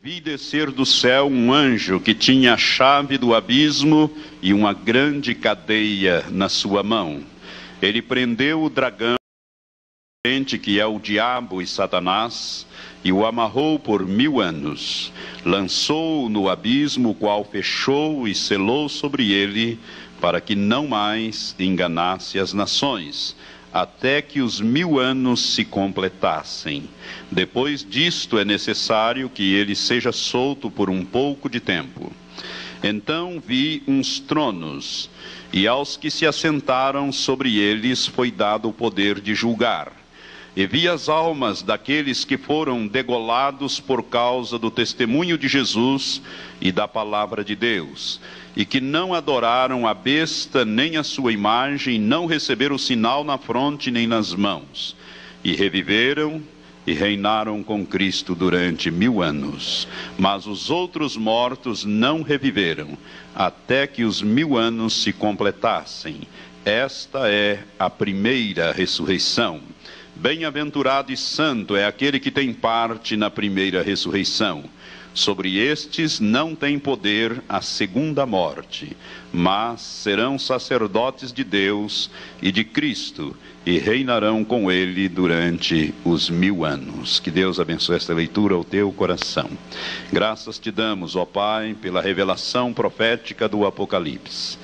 Vi descer do céu um anjo que tinha a chave do abismo e uma grande cadeia na sua mão. Ele prendeu o dragão, que é o diabo e Satanás, e o amarrou por 1000 anos. Lançou-o no abismo, o qual fechou e selou sobre ele, para que não mais enganasse as nações, até que os 1000 anos se completassem. Depois disto é necessário que ele seja solto por um pouco de tempo. Então vi uns tronos, e aos que se assentaram sobre eles foi dado o poder de julgar. E vi as almas daqueles que foram degolados por causa do testemunho de Jesus e da palavra de Deus, e que não adoraram a besta nem a sua imagem, não receberam o sinal na fronte nem nas mãos, e reviveram e reinaram com Cristo durante 1000 anos. Mas os outros mortos não reviveram, até que os 1000 anos se completassem. Esta é a primeira ressurreição. Bem-aventurado e santo é aquele que tem parte na primeira ressurreição. Sobre estes não tem poder a segunda morte, mas serão sacerdotes de Deus e de Cristo, e reinarão com ele durante os 1000 anos. Que Deus abençoe esta leitura ao teu coração. Graças te damos, ó Pai, pela revelação profética do Apocalipse.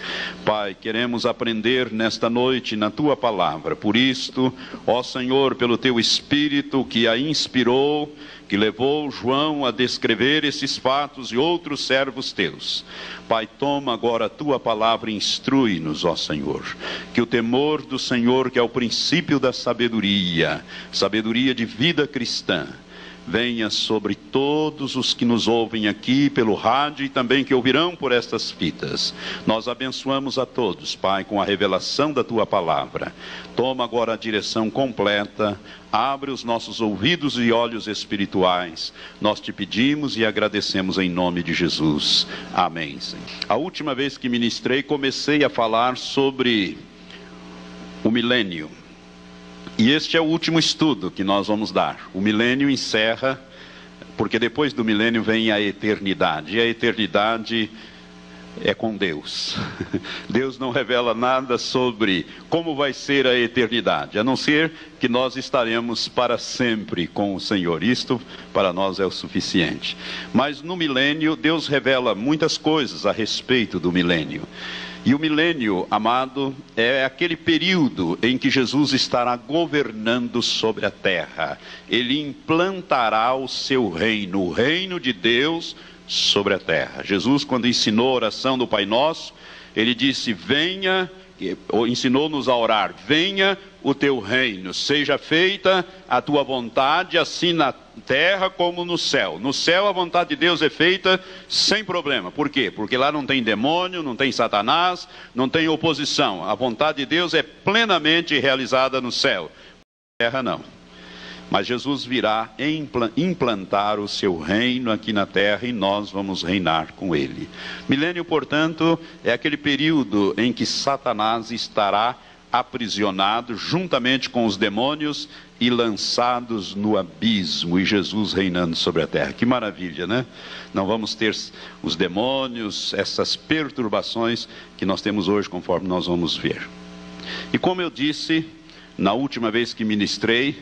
Pai, queremos aprender nesta noite na tua palavra. Por isto, ó Senhor, pelo teu Espírito que a inspirou, que levou João a descrever esses fatos e outros servos teus. Pai, toma agora a tua palavra e instrui-nos, ó Senhor. Que o temor do Senhor, que é o princípio da sabedoria, sabedoria de vida cristã, venha sobre todos os que nos ouvem aqui pelo rádio e também que ouvirão por estas fitas. Nós abençoamos a todos, Pai, com a revelação da tua palavra. Toma agora a direção completa, abre os nossos ouvidos e olhos espirituais. Nós te pedimos e agradecemos em nome de Jesus. Amém, Senhor. A última vez que ministrei, comecei a falar sobre o milênio. E este é o último estudo que nós vamos dar. O milênio encerra, porque depois do milênio vem a eternidade. E a eternidade é com Deus. Deus não revela nada sobre como vai ser a eternidade, a não ser que nós estaremos para sempre com o Senhor. Isto para nós é o suficiente. Mas no milênio, Deus revela muitas coisas a respeito do milênio. E o milênio, amado, é aquele período em que Jesus estará governando sobre a terra. Ele implantará o seu reino, o reino de Deus sobre a terra. Jesus, quando ensinou a oração do Pai Nosso, ele disse: venha, ensinou-nos a orar: venha o teu reino, seja feita a tua vontade, assim na terra como no céu. No céu a vontade de Deus é feita sem problema. Por quê? Porque lá não tem demônio, não tem Satanás, não tem oposição. A vontade de Deus é plenamente realizada no céu. Na terra não. Mas Jesus virá implantar o seu reino aqui na terra e nós vamos reinar com ele. Milênio, portanto, é aquele período em que Satanás estará aprisionado juntamente com os demônios e lançados no abismo, e Jesus reinando sobre a terra. Que maravilha, né? Não vamos ter os demônios, essas perturbações que nós temos hoje, conforme nós vamos ver. E como eu disse na última vez que ministrei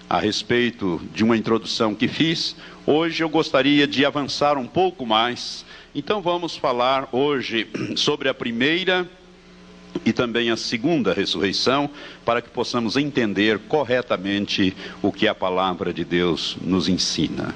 a respeito de uma introdução que fiz, hoje eu gostaria de avançar um pouco mais. Então vamos falar hoje sobre a primeira e também a segunda ressurreição, para que possamos entender corretamente o que a palavra de Deus nos ensina.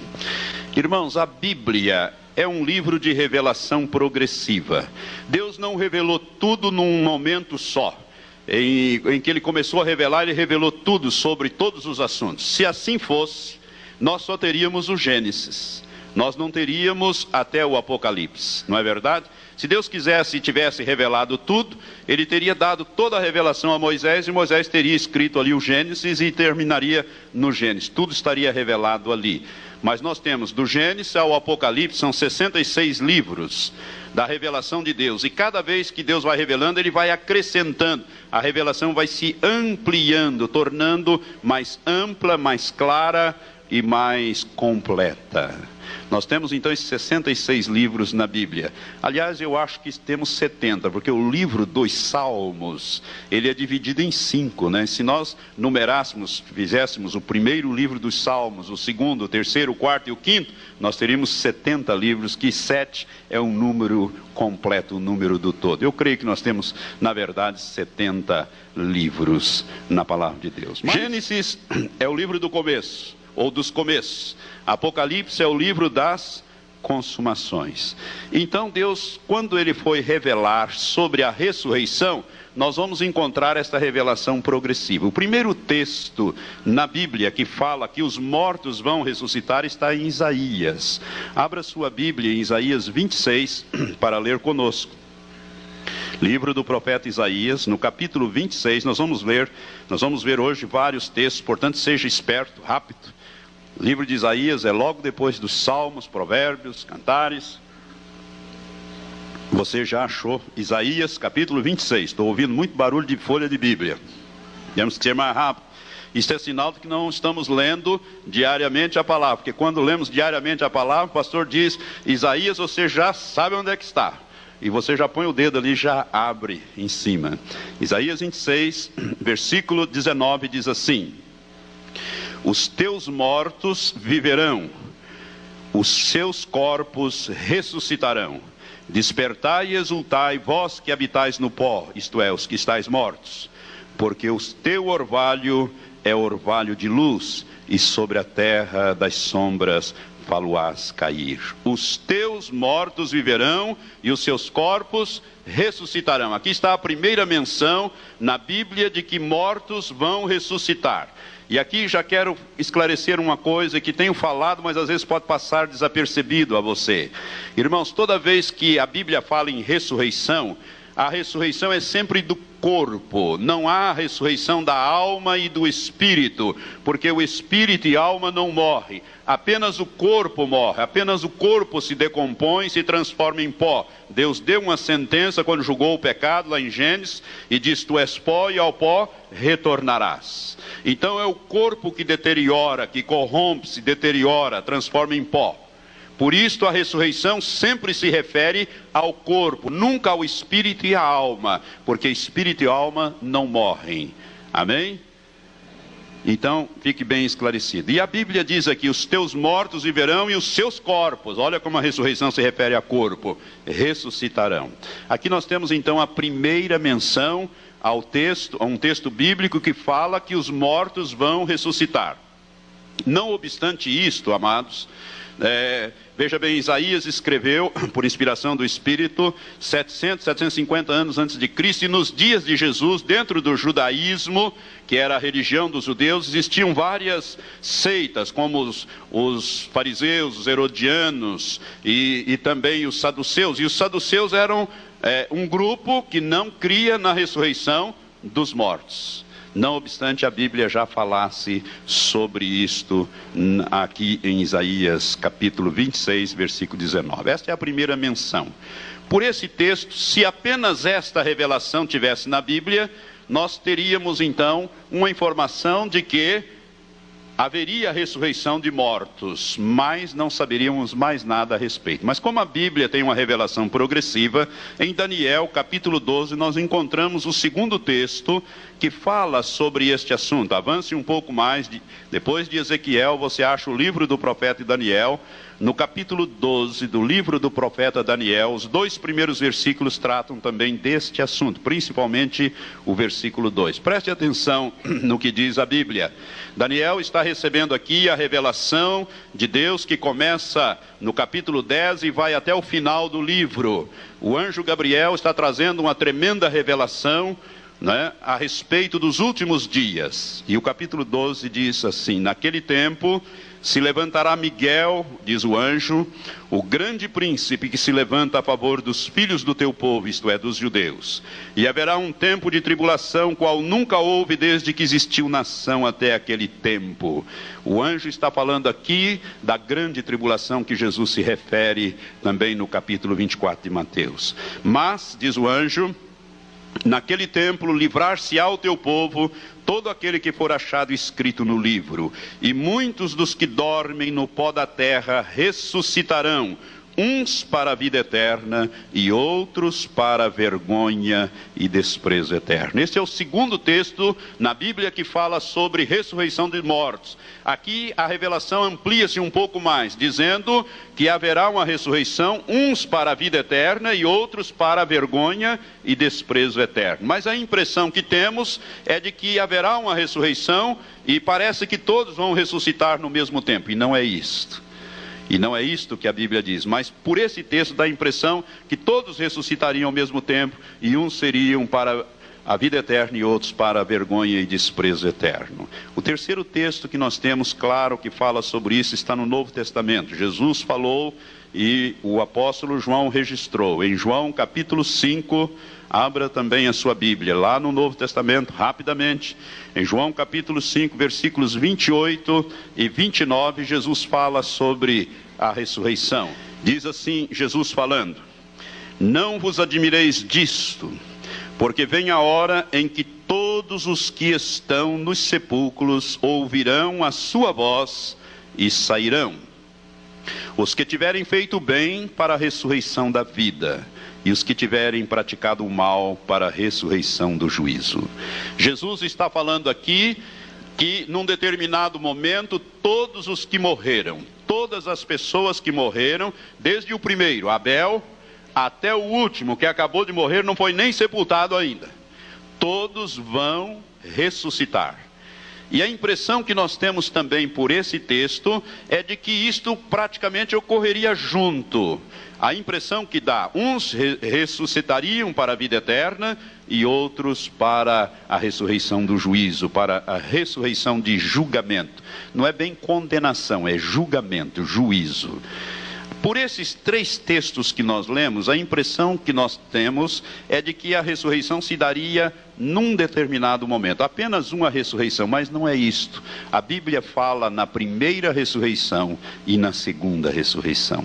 Irmãos, a Bíblia é um livro de revelação progressiva. Deus não revelou tudo num momento só. Em que ele começou a revelar, ele revelou tudo sobre todos os assuntos. Se assim fosse, nós só teríamos o Gênesis. Nós não teríamos até o Apocalipse, não é verdade? Se Deus quisesse e tivesse revelado tudo, ele teria dado toda a revelação a Moisés, e Moisés teria escrito ali o Gênesis e terminaria no Gênesis. Tudo estaria revelado ali. Mas nós temos do Gênesis ao Apocalipse, são 66 livros da revelação de Deus. E cada vez que Deus vai revelando, ele vai acrescentando. A revelação vai se ampliando, tornando mais ampla, mais clara e mais completa. Nós temos então esses 66 livros na Bíblia. Aliás, eu acho que temos 70, porque o livro dos Salmos, ele é dividido em 5, né? Se nós numerássemos, fizéssemos o primeiro livro dos Salmos, o segundo, o terceiro, o quarto e o quinto, nós teríamos 70 livros, que 7 é um número completo, o número do todo. Eu creio que nós temos, na verdade, 70 livros na palavra de Deus. Gênesis é o livro do começo, ou dos começos. Apocalipse é o livro das consumações. Então Deus, quando ele foi revelar sobre a ressurreição, nós vamos encontrar esta revelação progressiva. O primeiro texto na Bíblia que fala que os mortos vão ressuscitar está em Isaías. Abra sua Bíblia em Isaías 26 para ler conosco. Livro do profeta Isaías, no capítulo 26, nós vamos ver hoje vários textos, portanto seja esperto, rápido. O livro de Isaías é logo depois dos Salmos, Provérbios, Cantares. Você já achou Isaías capítulo 26, estou ouvindo muito barulho de folha de Bíblia. Temos que ser mais rápido. Isso é sinal de que não estamos lendo diariamente a palavra, porque quando lemos diariamente a palavra, o pastor diz, Isaías, você já sabe onde é que está. E você já põe o dedo ali, já abre em cima. Isaías 26, versículo 19, diz assim: os teus mortos viverão, os seus corpos ressuscitarão. Despertai e exultai, vós que habitais no pó, isto é, os que estáis mortos. Porque o teu orvalho é orvalho de luz, e sobre a terra das sombras fá-lo-ás cair. Os teus mortos viverão e os seus corpos ressuscitarão. Aqui está a primeira menção na Bíblia de que mortos vão ressuscitar. E aqui já quero esclarecer uma coisa que tenho falado, mas às vezes pode passar desapercebido a você. Irmãos, toda vez que a Bíblia fala em ressurreição, a ressurreição é sempre do corpo, não há ressurreição da alma e do espírito, porque o espírito e a alma não morrem, apenas o corpo morre, apenas o corpo se decompõe e se transforma em pó. Deus deu uma sentença quando julgou o pecado lá em Gênesis e diz, tu és pó e ao pó retornarás. Então é o corpo que deteriora, que corrompe, se deteriora, transforma em pó. Por isso a ressurreição sempre se refere ao corpo, nunca ao espírito e à alma, porque espírito e alma não morrem. Amém? Então, fique bem esclarecido. E a Bíblia diz aqui, os teus mortos viverão e os seus corpos, olha como a ressurreição se refere a corpo, ressuscitarão. Aqui nós temos então a primeira menção ao texto, a um texto bíblico que fala que os mortos vão ressuscitar. Não obstante isto, amados, veja bem, Isaías escreveu, por inspiração do Espírito, 750 anos antes de Cristo, e nos dias de Jesus, dentro do judaísmo, que era a religião dos judeus, existiam várias seitas, como os fariseus, os herodianos e também os saduceus. E os saduceus eram um grupo que não cria na ressurreição dos mortos. Não obstante a Bíblia já falasse sobre isto aqui em Isaías capítulo 26, versículo 19. Esta é a primeira menção. Por esse texto, se apenas esta revelação tivesse na Bíblia, nós teríamos então uma informação de que haveria a ressurreição de mortos, mas não saberíamos mais nada a respeito. Mas como a Bíblia tem uma revelação progressiva, em Daniel capítulo 12 nós encontramos o segundo texto que fala sobre este assunto. Avance um pouco mais, depois de Ezequiel você acha o livro do profeta Daniel. No capítulo 12 do livro do profeta Daniel, os 2 primeiros versículos tratam também deste assunto, principalmente o versículo 2. Preste atenção no que diz a Bíblia. Daniel está recebendo aqui a revelação de Deus que começa no capítulo 10 e vai até o final do livro. O anjo Gabriel está trazendo uma tremenda revelação, a respeito dos últimos dias. E o capítulo 12 diz assim: naquele tempo se levantará Miguel, diz o anjo, o grande príncipe que se levanta a favor dos filhos do teu povo, isto é, dos judeus. E haverá um tempo de tribulação, qual nunca houve desde que existiu nação até aquele tempo. O anjo está falando aqui da grande tribulação que Jesus se refere também no capítulo 24 de Mateus. Mas, diz o anjo, naquele templo livrar-se-á o teu povo, todo aquele que for achado escrito no livro. E muitos dos que dormem no pó da terra ressuscitarão, uns para a vida eterna e outros para a vergonha e desprezo eterno. Esse é o segundo texto na Bíblia que fala sobre ressurreição de mortos. Aqui a revelação amplia-se um pouco mais, dizendo que haverá uma ressurreição, uns para a vida eterna e outros para a vergonha e desprezo eterno. Mas a impressão que temos é de que haverá uma ressurreição e parece que todos vão ressuscitar no mesmo tempo, e não é isto. E não é isto que a Bíblia diz, mas por esse texto dá a impressão que todos ressuscitariam ao mesmo tempo, e uns seriam para a vida eterna e outros para a vergonha e desprezo eterno. O terceiro texto que nós temos, claro, que fala sobre isso, está no Novo Testamento. Jesus falou e o apóstolo João registrou. Em João capítulo 5, abra também a sua Bíblia, lá no Novo Testamento, rapidamente. Em João capítulo 5, versículos 28 e 29, Jesus fala sobre a ressurreição. Diz assim, Jesus falando: não vos admireis disto, porque vem a hora em que todos os que estão nos sepulcros ouvirão a sua voz e sairão. Os que tiverem feito o bem para a ressurreição da vida, e os que tiverem praticado o mal para a ressurreição do juízo. Jesus está falando aqui que num determinado momento todos os que morreram, todas as pessoas que morreram, desde o primeiro, Abel, até o último que acabou de morrer, não foi nem sepultado ainda, todos vão ressuscitar. E a impressão que nós temos também por esse texto é de que isto praticamente ocorreria junto. A impressão que dá, uns ressuscitariam para a vida eterna e outros para a ressurreição do juízo, para a ressurreição de julgamento. Não é bem condenação, é julgamento, juízo. Por esses três textos que nós lemos, a impressão que nós temos é de que a ressurreição se daria num determinado momento. Apenas uma ressurreição, mas não é isto. A Bíblia fala na primeira ressurreição e na segunda ressurreição.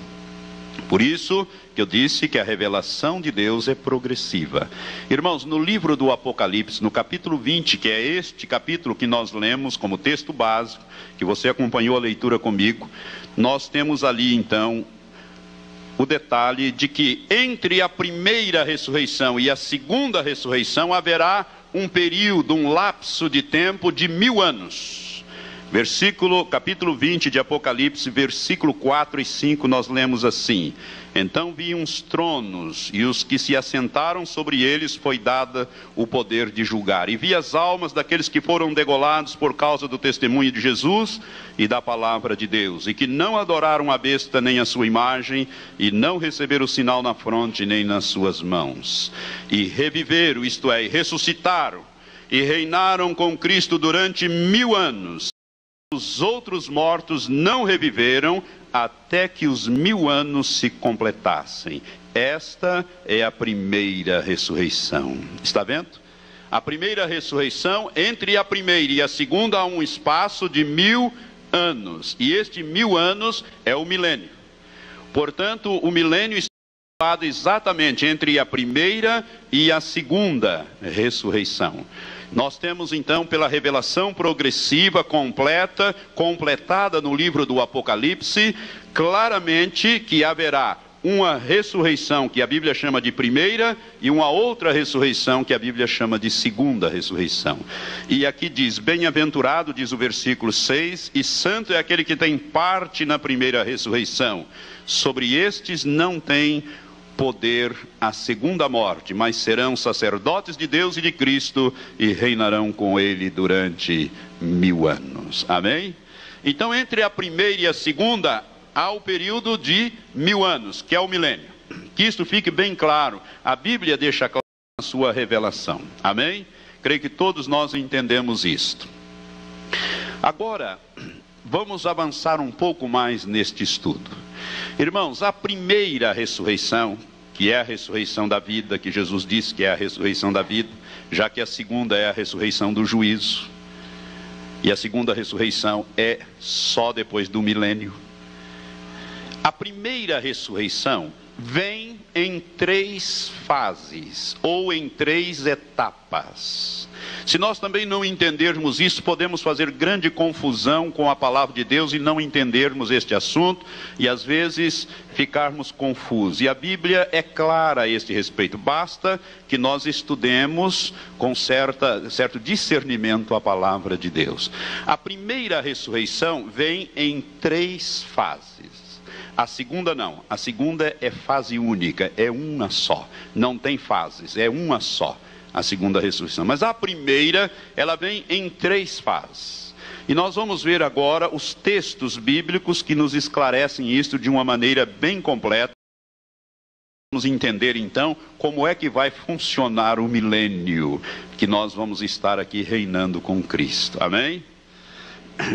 Por isso que eu disse que a revelação de Deus é progressiva. Irmãos, no livro do Apocalipse, no capítulo 20, que é este capítulo que nós lemos como texto básico, que você acompanhou a leitura comigo, nós temos ali então o detalhe de que entre a primeira ressurreição e a segunda ressurreição haverá um período, um lapso de tempo de 1000 anos. Capítulo 20 de Apocalipse, versículo 4 e 5, nós lemos assim: então vi uns tronos, e os que se assentaram sobre eles foi dada o poder de julgar. E vi as almas daqueles que foram degolados por causa do testemunho de Jesus e da palavra de Deus, e que não adoraram a besta nem a sua imagem, e não receberam o sinal na fronte nem nas suas mãos. E reviveram, isto é, ressuscitaram, e reinaram com Cristo durante 1000 anos. Os outros mortos não reviveram até que os 1000 anos se completassem. Esta é a primeira ressurreição. Está vendo? A primeira ressurreição, entre a primeira e a segunda há um espaço de 1000 anos. E este 1000 anos é o milênio. Portanto, o milênio está situado exatamente entre a primeira e a segunda ressurreição. Nós temos então, pela revelação progressiva, completada no livro do Apocalipse, claramente que haverá uma ressurreição que a Bíblia chama de primeira e uma outra ressurreição que a Bíblia chama de segunda ressurreição. E aqui diz: bem-aventurado, diz o versículo 6, e santo é aquele que tem parte na primeira ressurreição. Sobre estes não tem poder a segunda morte, mas serão sacerdotes de Deus e de Cristo e reinarão com ele durante 1000 anos. Amém? Então, entre a primeira e a segunda há o período de 1000 anos, que é o milênio. Que isto fique bem claro. A Bíblia deixa claro na sua revelação. Amém? Creio que todos nós entendemos isto. Agora, vamos avançar um pouco mais neste estudo. Irmãos, a primeira ressurreição, que é a ressurreição da vida, que Jesus disse que é a ressurreição da vida, já que a segunda é a ressurreição do juízo, e a segunda ressurreição é só depois do milênio. A primeira ressurreição vem em 3 fases, ou em 3 etapas. Se nós também não entendermos isso, podemos fazer grande confusão com a palavra de Deus e não entendermos este assunto, e às vezes ficarmos confusos. E a Bíblia é clara a este respeito, basta que nós estudemos com certo discernimento a palavra de Deus. A primeira ressurreição vem em 3 fases. A segunda não, a segunda é fase única, é uma só, não tem fases, é uma só, a segunda ressurreição. Mas a primeira, ela vem em 3 fases. E nós vamos ver agora os textos bíblicos que nos esclarecem isto de uma maneira bem completa. Vamos entender então como é que vai funcionar o milênio, que nós vamos estar aqui reinando com Cristo, amém?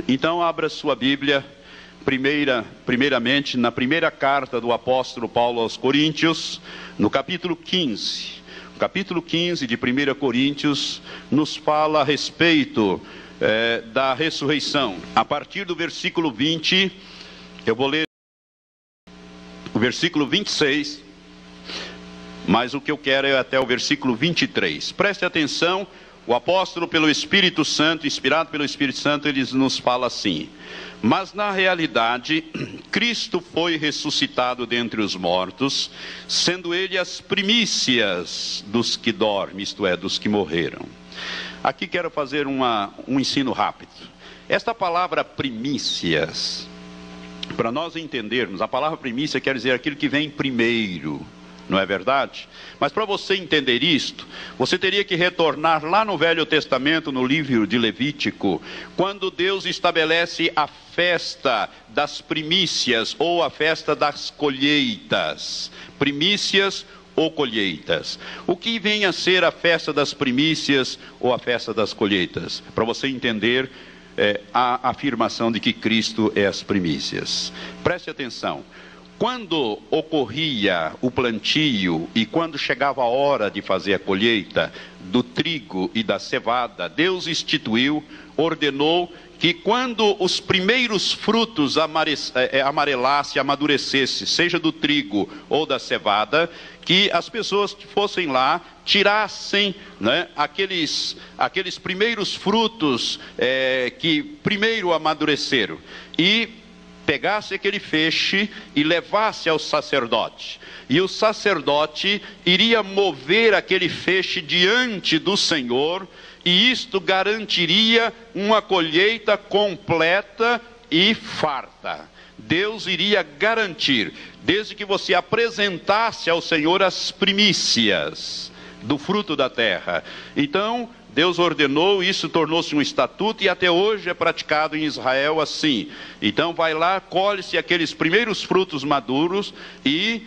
Então abra sua Bíblia. Primeiramente, na primeira carta do apóstolo Paulo aos Coríntios, no capítulo 15. O capítulo 15 de 1 Coríntios nos fala a respeito da ressurreição. A partir do versículo 20, eu vou ler o versículo 26, mas o que eu quero é até o versículo 23. Preste atenção, o apóstolo pelo Espírito Santo, inspirado pelo Espírito Santo, ele nos fala assim: mas na realidade, Cristo foi ressuscitado dentre os mortos, sendo ele as primícias dos que dormem, isto é, dos que morreram. Aqui quero fazer um ensino rápido. Esta palavra primícias, para nós entendermos, a palavra primícia quer dizer aquilo que vem primeiro, não é verdade? Mas para você entender isto, você teria que retornar lá no Velho Testamento, no livro de Levítico, quando Deus estabelece a festa das primícias, ou a festa das colheitas. Primícias ou colheitas. O que vem a ser a festa das primícias ou a festa das colheitas? Para você entender a afirmação de que Cristo é as primícias. Preste atenção. Quando ocorria o plantio e quando chegava a hora de fazer a colheita do trigo e da cevada, Deus instituiu, ordenou que quando os primeiros frutos amarelassem, amadurecessem, seja do trigo ou da cevada, que as pessoas fossem lá, tirassem, né, aqueles primeiros frutos que primeiro amadureceram e pegasse aquele feixe e levasse ao sacerdote. E o sacerdote iria mover aquele feixe diante do Senhor, e isto garantiria uma colheita completa e farta. Deus iria garantir, desde que você apresentasse ao Senhor as primícias do fruto da terra. Então Deus ordenou, isso tornou-se um estatuto e até hoje é praticado em Israel assim. Então vai lá, colhe-se aqueles primeiros frutos maduros e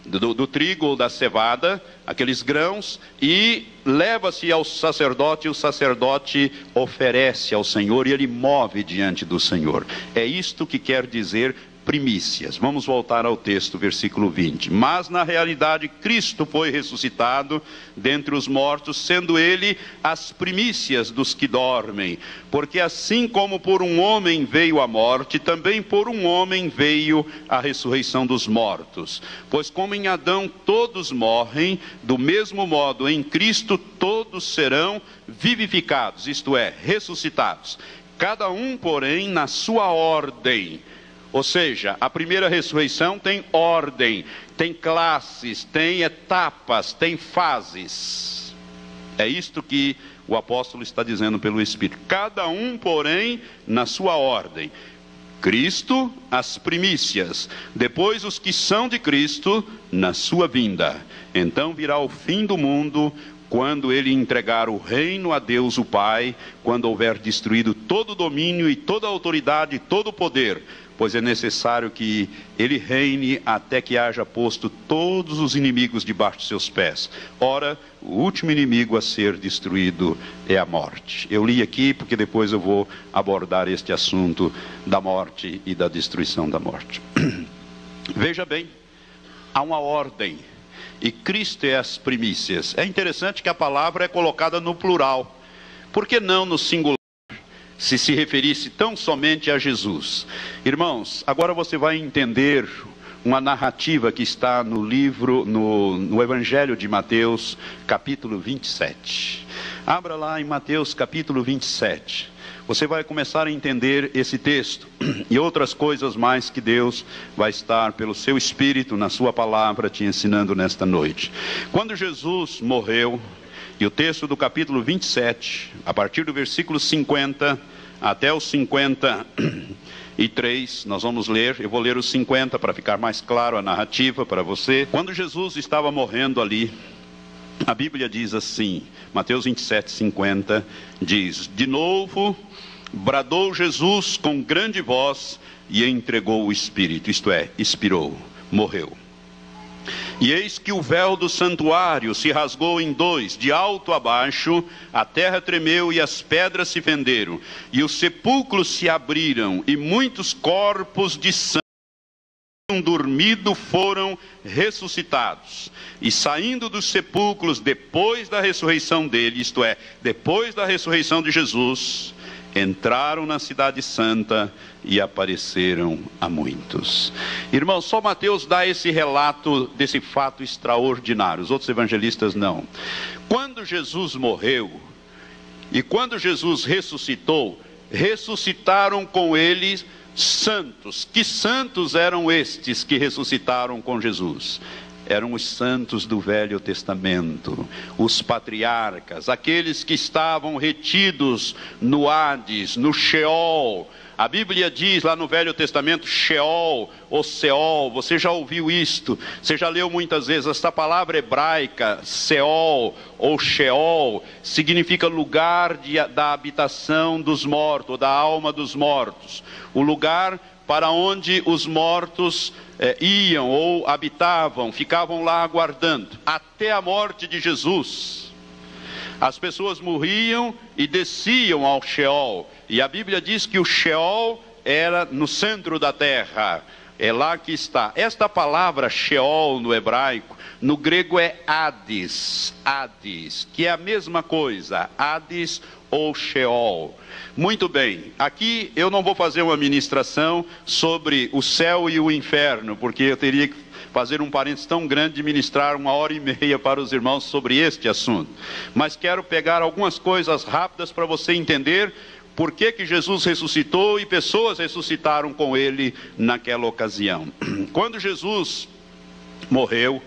do trigo ou da cevada, aqueles grãos, e leva-se ao sacerdote, e o sacerdote oferece ao Senhor e ele move diante do Senhor. É isto que quer dizer primícias. Vamos voltar ao texto, versículo 20. Mas na realidade Cristo foi ressuscitado dentre os mortos, sendo ele as primícias dos que dormem. Porque assim como por um homem veio a morte, também por um homem veio a ressurreição dos mortos. Pois como em Adão todos morrem, do mesmo modo em Cristo todos serão vivificados, isto é, ressuscitados. Cada um, porém, na sua ordem. Ou seja, a primeira ressurreição tem ordem, tem classes, tem etapas, tem fases. É isto que o apóstolo está dizendo pelo Espírito. Cada um, porém, na sua ordem. Cristo, as primícias. Depois os que são de Cristo, na sua vinda. Então virá o fim do mundo, quando ele entregar o reino a Deus o Pai, quando houver destruído todo o domínio e toda a autoridade e todo o poder, pois é necessário que ele reine até que haja posto todos os inimigos debaixo de seus pés. Ora, o último inimigo a ser destruído é a morte. Eu li aqui porque depois eu vou abordar este assunto da morte e da destruição da morte. Veja bem, há uma ordem. E Cristo é as primícias. É interessante que a palavra é colocada no plural. Por que não no singular, se referisse tão somente a Jesus? Irmãos, agora você vai entender uma narrativa que está no Evangelho de Mateus, capítulo 27. Abra lá em Mateus, capítulo 27. Você vai começar a entender esse texto e outras coisas mais que Deus vai estar, pelo seu Espírito, na sua palavra, te ensinando nesta noite. Quando Jesus morreu, e o texto do capítulo 27, a partir do versículo 50 até os 53, nós vamos ler. Eu vou ler os 50 para ficar mais claro a narrativa para você. Quando Jesus estava morrendo ali, a Bíblia diz assim, Mateus 27, 50, diz: de novo bradou Jesus com grande voz e entregou o Espírito, isto é, expirou, morreu. E eis que o véu do santuário se rasgou em dois, de alto a baixo, a terra tremeu e as pedras se fenderam, e os sepulcros se abriram, e muitos corpos de sangue dormido foram ressuscitados. E saindo dos sepulcros depois da ressurreição dele, isto é, depois da ressurreição de Jesus, entraram na cidade santa e apareceram a muitos. Irmãos, só Mateus dá esse relato desse fato extraordinário, os outros evangelistas não. Quando Jesus morreu e quando Jesus ressuscitou, ressuscitaram com ele santos. Que santos eram estes que ressuscitaram com Jesus? Eram os santos do Velho Testamento, os patriarcas, aqueles que estavam retidos no Hades, no Sheol. A Bíblia diz lá no Velho Testamento, Sheol ou Seol. Você já ouviu isto? Você já leu muitas vezes esta palavra hebraica, Seol ou Sheol, significa lugar da habitação dos mortos, ou da alma dos mortos. O lugar para onde os mortos iam ou habitavam, ficavam lá aguardando, até a morte de Jesus. As pessoas morriam e desciam ao Sheol, e a Bíblia diz que o Sheol era no centro da terra, é lá que está. Esta palavra Sheol no hebraico, no grego é Hades, Hades, que é a mesma coisa, Hades ou Sheol. Muito bem, aqui eu não vou fazer uma ministração sobre o céu e o inferno, porque eu teria que fazer um parênteses tão grande de ministrar 1h30 para os irmãos sobre este assunto. Mas quero pegar algumas coisas rápidas para você entender por que Jesus ressuscitou e pessoas ressuscitaram com ele naquela ocasião. Quando Jesus morreu,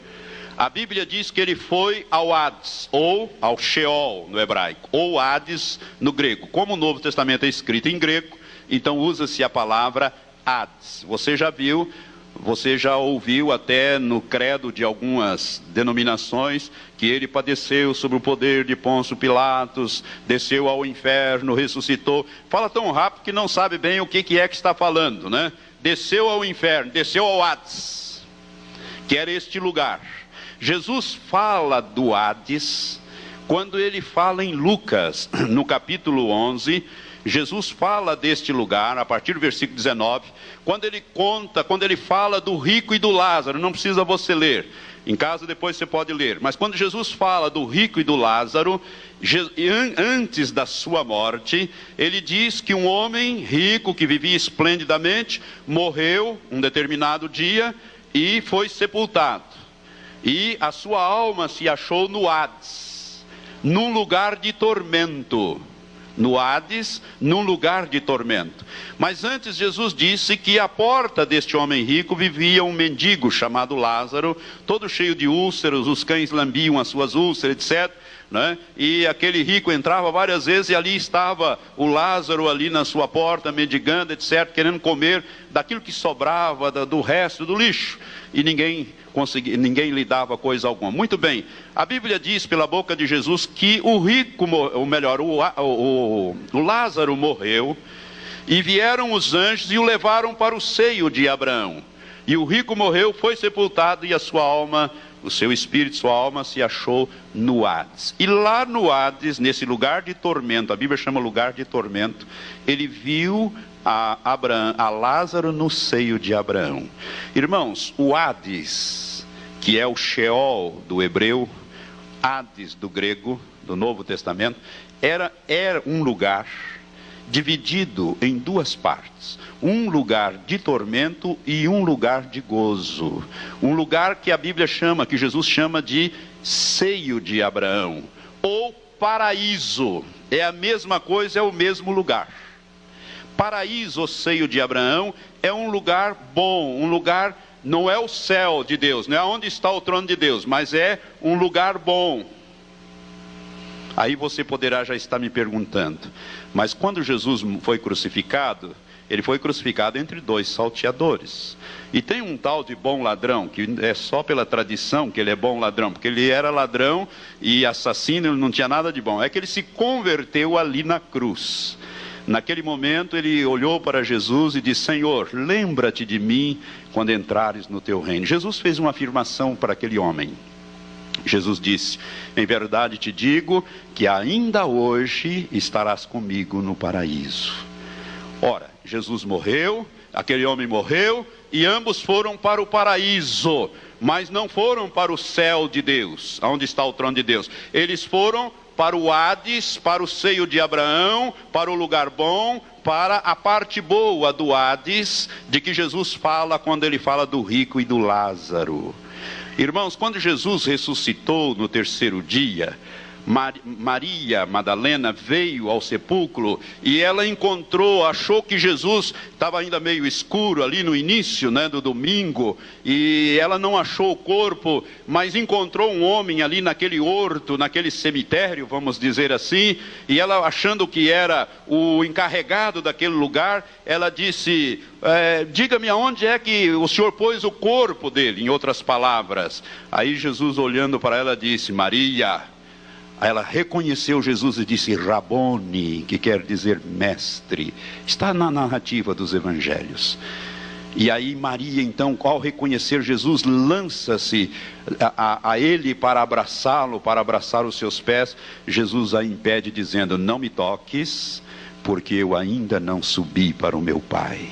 a Bíblia diz que ele foi ao Hades, ou ao Sheol no hebraico, ou Hades no grego. Como o Novo Testamento é escrito em grego, então usa-se a palavra Hades. Você já viu, você já ouviu até no credo de algumas denominações, que ele padeceu sob o poder de Pôncio Pilatos, desceu ao inferno, ressuscitou. Fala tão rápido que não sabe bem o que é que está falando, né? Desceu ao inferno, desceu ao Hades, que era este lugar. Jesus fala do Hades quando ele fala em Lucas, no capítulo 11, Jesus fala deste lugar, a partir do versículo 19, quando ele fala do rico e do Lázaro. Não precisa você ler, em casa depois você pode ler, mas quando Jesus fala do rico e do Lázaro, antes da sua morte, ele diz que um homem rico que vivia esplendidamente, morreu um determinado dia e foi sepultado. E a sua alma se achou no Hades, num lugar de tormento. No Hades, num lugar de tormento. Mas antes Jesus disse que à porta deste homem rico vivia um mendigo chamado Lázaro, todo cheio de úlceras, os cães lambiam as suas úlceras, etc. Né? E aquele rico entrava várias vezes e ali estava o Lázaro ali na sua porta, mendigando, etc., querendo comer daquilo que sobrava, do resto do lixo. E ninguém lhe dava coisa alguma. Muito bem, a Bíblia diz pela boca de Jesus que o rico, ou melhor, o Lázaro morreu, e vieram os anjos e o levaram para o seio de Abraão. E o rico morreu, foi sepultado, e a sua alma, o seu espírito, sua alma se achou no Hades. E lá no Hades, nesse lugar de tormento, a Bíblia chama lugar de tormento, ele viu a Lázaro no seio de Abraão. Irmãos, o Hades, que é o Sheol do hebreu, Hades do grego, do Novo Testamento, era um lugar dividido em duas partes. Um lugar de tormento e um lugar de gozo. Um lugar que a Bíblia chama, que Jesus chama de seio de Abraão, ou paraíso. É a mesma coisa, é o mesmo lugar. Paraíso, ou seio de Abraão, é um lugar bom, um lugar, não é o céu de Deus, não é onde está o trono de Deus, mas é um lugar bom. Aí você poderá já estar me perguntando, mas quando Jesus foi crucificado, ele foi crucificado entre dois salteadores. E tem um tal de bom ladrão, que é só pela tradição que ele é bom ladrão, porque ele era ladrão e assassino, ele não tinha nada de bom. É que ele se converteu ali na cruz. Naquele momento ele olhou para Jesus e disse: Senhor, lembra-te de mim quando entrares no teu reino. Jesus fez uma afirmação para aquele homem. Jesus disse: em verdade te digo que ainda hoje estarás comigo no paraíso. Ora, Jesus morreu, aquele homem morreu, e ambos foram para o paraíso, mas não foram para o céu de Deus, onde está o trono de Deus. Eles foram para o Hades, para o seio de Abraão, para o lugar bom, para a parte boa do Hades, de que Jesus fala quando ele fala do rico e do Lázaro. Irmãos, quando Jesus ressuscitou no terceiro dia, Maria Madalena veio ao sepulcro e ela encontrou, achou que Jesus estava ainda meio escuro ali no início, do domingo, e ela não achou o corpo, mas encontrou um homem ali naquele horto, naquele cemitério, vamos dizer assim, e ela, achando que era o encarregado daquele lugar, ela disse: diga-me aonde é que o senhor pôs o corpo dele, em outras palavras. Aí Jesus, olhando para ela, disse: Maria. Ela reconheceu Jesus e disse Rabone, que quer dizer mestre. Está na narrativa dos evangelhos. E aí Maria, então, ao reconhecer Jesus, lança-se a ele para abraçá-lo, para abraçar os seus pés. Jesus a impede, dizendo: não me toques, porque eu ainda não subi para o meu Pai.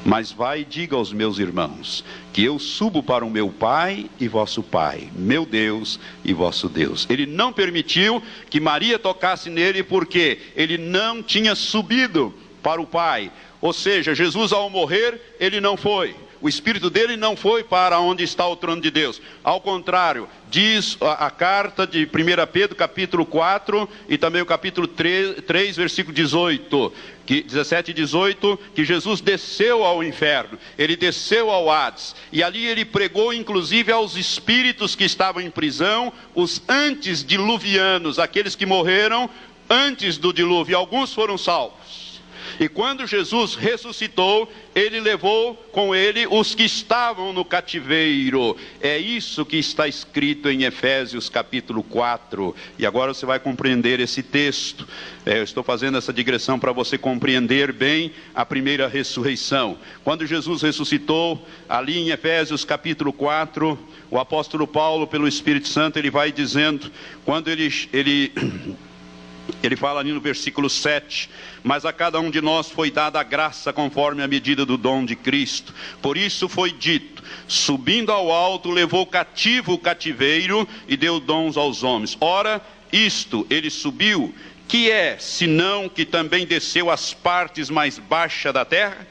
Mas vai e diga aos meus irmãos que eu subo para o meu Pai e vosso Pai, meu Deus e vosso Deus. Ele não permitiu que Maria tocasse nele, porque ele não tinha subido para o Pai. Ou seja, Jesus, ao morrer, ele não foi. O espírito dele não foi para onde está o trono de Deus. Ao contrário, diz a carta de 1 Pedro, capítulo 4, e também o capítulo 3, versículo 18, 17 e 18, que Jesus desceu ao inferno, ele desceu ao Hades, e ali ele pregou inclusive aos espíritos que estavam em prisão, os antediluvianos, aqueles que morreram antes do dilúvio, e alguns foram salvos. E quando Jesus ressuscitou, ele levou com ele os que estavam no cativeiro. É isso que está escrito em Efésios capítulo 4. E agora você vai compreender esse texto. Eu estou fazendo essa digressão para você compreender bem a primeira ressurreição. Quando Jesus ressuscitou, ali em Efésios capítulo 4, o apóstolo Paulo, pelo Espírito Santo, ele vai dizendo, quando ele fala ali no versículo 7, mas a cada um de nós foi dada a graça conforme a medida do dom de Cristo. Por isso foi dito: subindo ao alto, levou cativo o cativeiro e deu dons aos homens. Ora, isto ele subiu, que é, senão que também desceu às partes mais baixas da terra?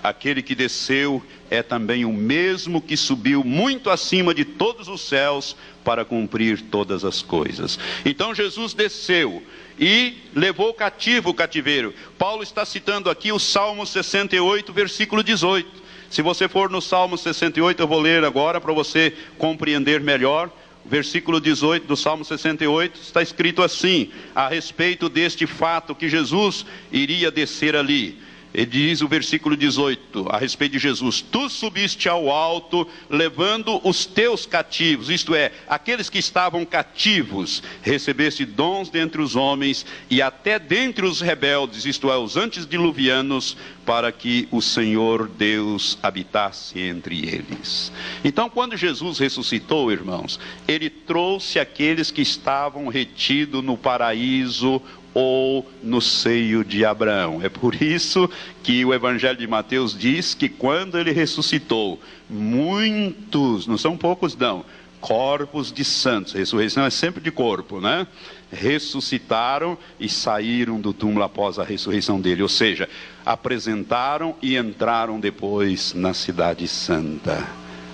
Aquele que desceu é também o mesmo que subiu muito acima de todos os céus para cumprir todas as coisas. Então Jesus desceu e levou cativo o cativeiro. Paulo está citando aqui o Salmo 68, versículo 18. Se você for no Salmo 68, eu vou ler agora para você compreender melhor. Versículo 18 do Salmo 68, está escrito assim, a respeito deste fato que Jesus iria descer ali. Ele diz o versículo 18, a respeito de Jesus: tu subiste ao alto, levando os teus cativos, isto é, aqueles que estavam cativos, recebeste dons dentre os homens, e até dentre os rebeldes, isto é, os antediluvianos, para que o Senhor Deus habitasse entre eles. Então, quando Jesus ressuscitou, irmãos, ele trouxe aqueles que estavam retidos no paraíso, ou no seio de Abraão. É por isso que o Evangelho de Mateus diz que quando ele ressuscitou, muitos, não são poucos não, corpos de santos. Ressurreição é sempre de corpo, né? Ressuscitaram e saíram do túmulo após a ressurreição dele. Ou seja, apresentaram e entraram depois na cidade santa.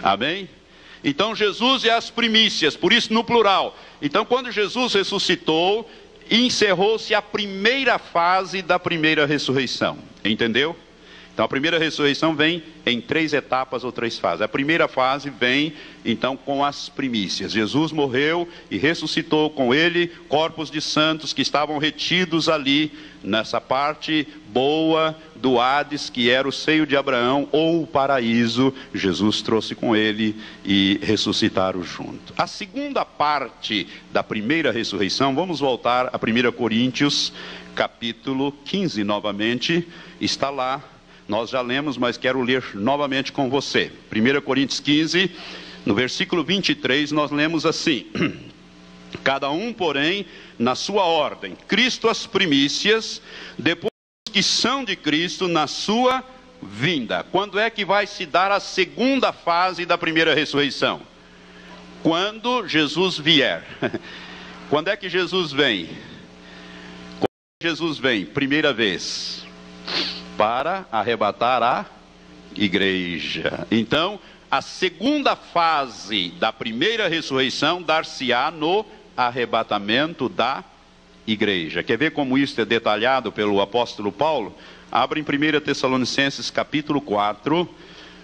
Amém? Então Jesus é as primícias, por isso no plural. Então quando Jesus ressuscitou, encerrou-se a primeira fase da primeira ressurreição. Entendeu? Então a primeira ressurreição vem em 3 etapas ou 3 fases. A primeira fase vem então com as primícias. Jesus morreu e ressuscitou com ele corpos de santos que estavam retidos ali nessa parte boa do Hades, que era o seio de Abraão ou o paraíso. Jesus trouxe com ele e ressuscitaram junto. A segunda parte da primeira ressurreição, vamos voltar a 1 Coríntios capítulo 15 novamente, está lá. Nós já lemos, mas quero ler novamente com você. 1 Coríntios 15, no versículo 23, nós lemos assim: cada um, porém, na sua ordem. Cristo as primícias, depois os que são de Cristo na sua vinda. Quando é que vai se dar a segunda fase da primeira ressurreição? Quando Jesus vier. Quando é que Jesus vem? Quando Jesus vem, primeira vez, para arrebatar a igreja. Então, a segunda fase da primeira ressurreição dar-se-á no arrebatamento da igreja. Quer ver como isso é detalhado pelo apóstolo Paulo? Abra em 1 Tessalonicenses capítulo 4,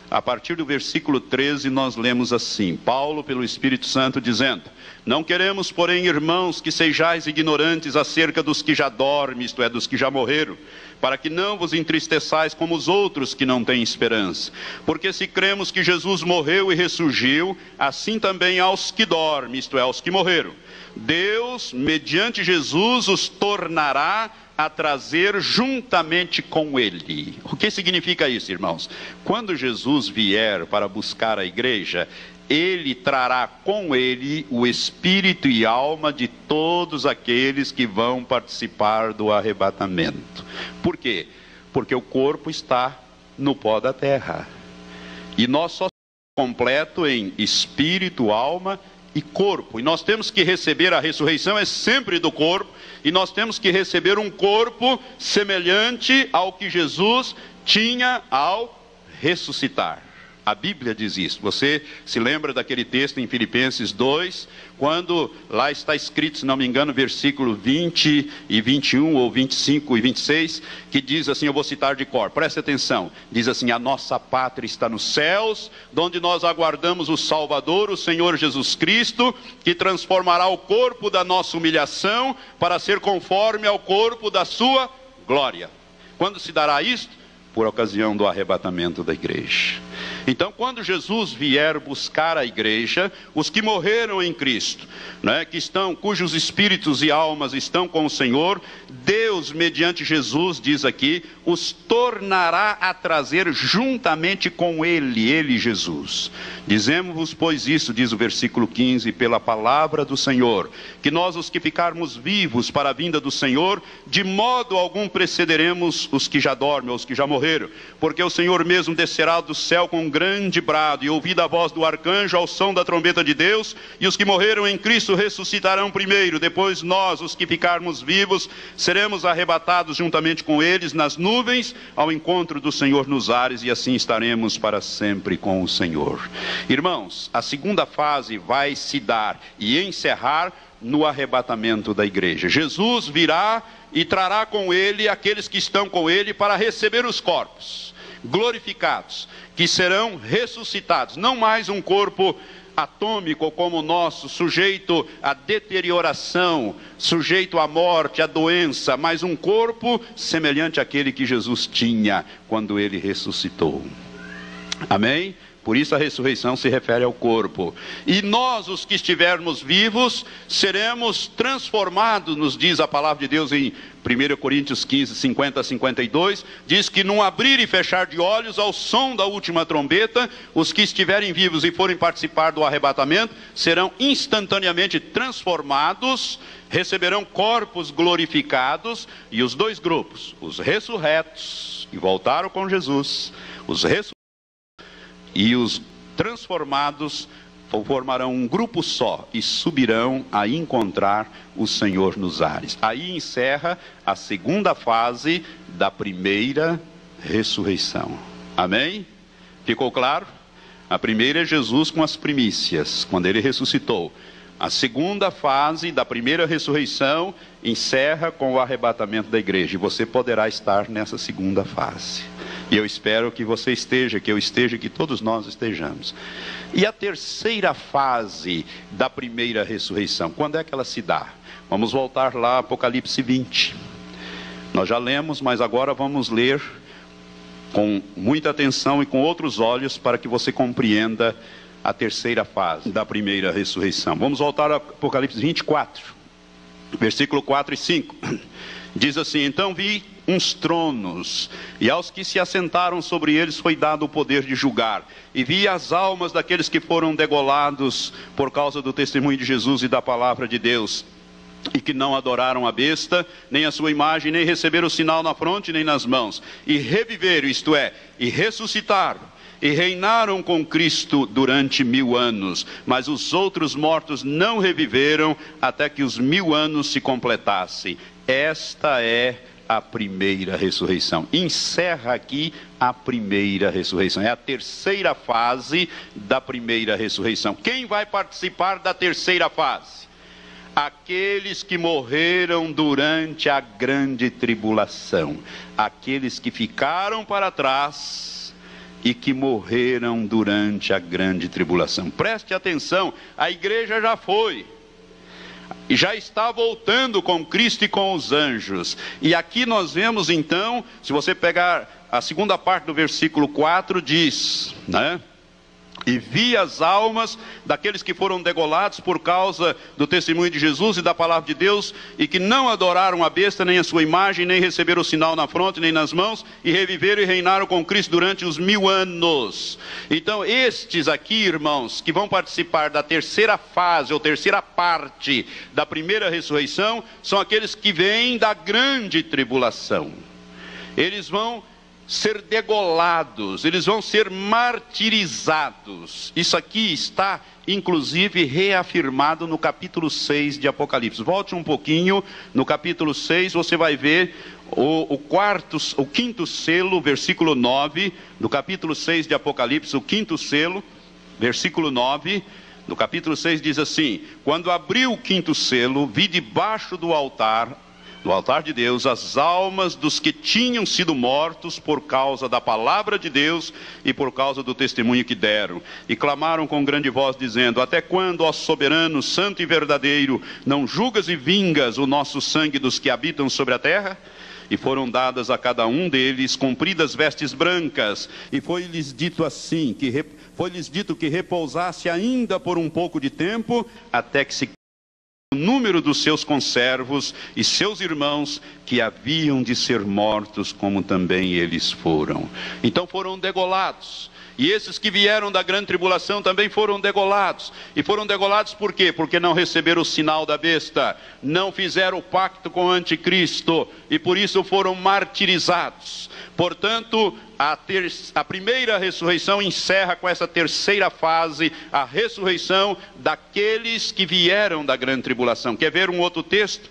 a partir do versículo 13, nós lemos assim: Paulo, pelo Espírito Santo, dizendo: não queremos, porém, irmãos, que sejais ignorantes acerca dos que já dormem, isto é, dos que já morreram, para que não vos entristeçais como os outros que não têm esperança. Porque se cremos que Jesus morreu e ressurgiu, assim também aos que dormem, isto é, aos que morreram, Deus, mediante Jesus, os tornará a trazer juntamente com ele. O que significa isso, irmãos? Quando Jesus vier para buscar a igreja, ele trará com ele o espírito e alma de todos aqueles que vão participar do arrebatamento. Por quê? Porque o corpo está no pó da terra. E nós só somos completos em espírito, alma e corpo. E nós temos que receber, a ressurreição é sempre do corpo, e nós temos que receber um corpo semelhante ao que Jesus tinha ao ressuscitar. A Bíblia diz isso. Você se lembra daquele texto em Filipenses 2, quando lá está escrito, se não me engano, versículo 20 e 21, ou 25 e 26, que diz assim, eu vou citar de cor, preste atenção, diz assim: a nossa pátria está nos céus, donde nós aguardamos o Salvador, o Senhor Jesus Cristo, que transformará o corpo da nossa humilhação, para ser conforme ao corpo da sua glória. Quando se dará isto? Por ocasião do arrebatamento da igreja. Então, quando Jesus vier buscar a igreja, os que morreram em Cristo, né, cujos espíritos e almas estão com o Senhor, Deus, mediante Jesus, diz aqui, os tornará a trazer juntamente com ele, Jesus. Dizemos-vos, pois, isso, diz o versículo 15, pela palavra do Senhor, que nós, os que ficarmos vivos para a vinda do Senhor, de modo algum precederemos os que já dormem, os que já morreram, porque o Senhor mesmo descerá do céu com um grande brado, e ouvida a voz do arcanjo ao som da trombeta de Deus, e os que morreram em Cristo ressuscitarão primeiro. Depois nós, os que ficarmos vivos, seremos arrebatados juntamente com eles nas nuvens, ao encontro do Senhor nos ares, e assim estaremos para sempre com o Senhor. Irmãos, a segunda fase vai se dar e encerrar no arrebatamento da igreja. Jesus virá e trará com ele aqueles que estão com ele para receber os corpos glorificados, que serão ressuscitados, não mais um corpo atômico como o nosso, sujeito à deterioração, sujeito à morte, à doença, mas um corpo semelhante àquele que Jesus tinha quando ele ressuscitou. Amém? Por isso a ressurreição se refere ao corpo. E nós, os que estivermos vivos, seremos transformados, nos diz a palavra de Deus em 1 Coríntios 15, 50 a 52, diz que num abrir e fechar de olhos, ao som da última trombeta, os que estiverem vivos e forem participar do arrebatamento, serão instantaneamente transformados, receberão corpos glorificados, e os dois grupos, os ressurretos, que voltaram com Jesus, os ressurretos, e os transformados, formarão um grupo só e subirão a encontrar o Senhor nos ares. Aí encerra a segunda fase da primeira ressurreição. Amém? Ficou claro? A primeira é Jesus com as primícias, quando ele ressuscitou. A segunda fase da primeira ressurreição encerra com o arrebatamento da igreja. E você poderá estar nessa segunda fase. E eu espero que você esteja, que eu esteja, que todos nós estejamos. E a terceira fase da primeira ressurreição, quando é que ela se dá? Vamos voltar lá, Apocalipse 20. Nós já lemos, mas agora vamos ler com muita atenção e com outros olhos para que você compreenda a terceira fase da primeira ressurreição. Vamos voltar a Apocalipse 24, versículo 4 e 5. Diz assim: então vi uns tronos, e aos que se assentaram sobre eles foi dado o poder de julgar. E vi as almas daqueles que foram degolados por causa do testemunho de Jesus e da palavra de Deus, e que não adoraram a besta, nem a sua imagem, nem receberam o sinal na fronte, nem nas mãos. E reviveram, isto é, e ressuscitaram, e reinaram com Cristo durante 1000 anos. Mas os outros mortos não reviveram até que os 1000 anos se completassem. Esta é a primeira ressurreição. Encerra aqui a primeira ressurreição. É a terceira fase da primeira ressurreição. Quem vai participar da terceira fase? Aqueles que morreram durante a grande tribulação. Aqueles que ficaram para trás e que morreram durante a grande tribulação. Preste atenção, a igreja já foi. E já está voltando com Cristo e com os anjos. E aqui nós vemos então, se você pegar a segunda parte do versículo 4, diz, né? E vi as almas daqueles que foram degolados por causa do testemunho de Jesus e da palavra de Deus, e que não adoraram a besta, nem a sua imagem, nem receberam o sinal na fronte, nem nas mãos, e reviveram e reinaram com Cristo durante os 1000 anos. Então estes aqui, irmãos, que vão participar da terceira fase, ou terceira parte da primeira ressurreição, são aqueles que vêm da grande tribulação. Eles vão ser degolados, eles vão ser martirizados. Isso aqui está inclusive reafirmado no capítulo 6 de Apocalipse. Volte um pouquinho, no capítulo 6 você vai ver o quinto selo, versículo 9, no capítulo 6 de Apocalipse, o quinto selo, versículo 9, no capítulo 6 diz assim: quando abriu o quinto selo, vi debaixo do altar de Deus, as almas dos que tinham sido mortos por causa da palavra de Deus e por causa do testemunho que deram. E clamaram com grande voz, dizendo: até quando, ó soberano, santo e verdadeiro, não julgas e vingas o nosso sangue dos que habitam sobre a terra? E foram dadas a cada um deles compridas vestes brancas, e foi-lhes dito assim, foi-lhes dito que repousasse ainda por um pouco de tempo, até que se o número dos seus conservos e seus irmãos que haviam de ser mortos, como também eles foram. Então foram degolados. E esses que vieram da grande tribulação também foram degolados. E foram degolados por quê? Porque não receberam o sinal da besta, não fizeram o pacto com o anticristo, e por isso foram martirizados. Portanto, a primeira ressurreição encerra com essa terceira fase, a ressurreição daqueles que vieram da grande tribulação. Quer ver um outro texto?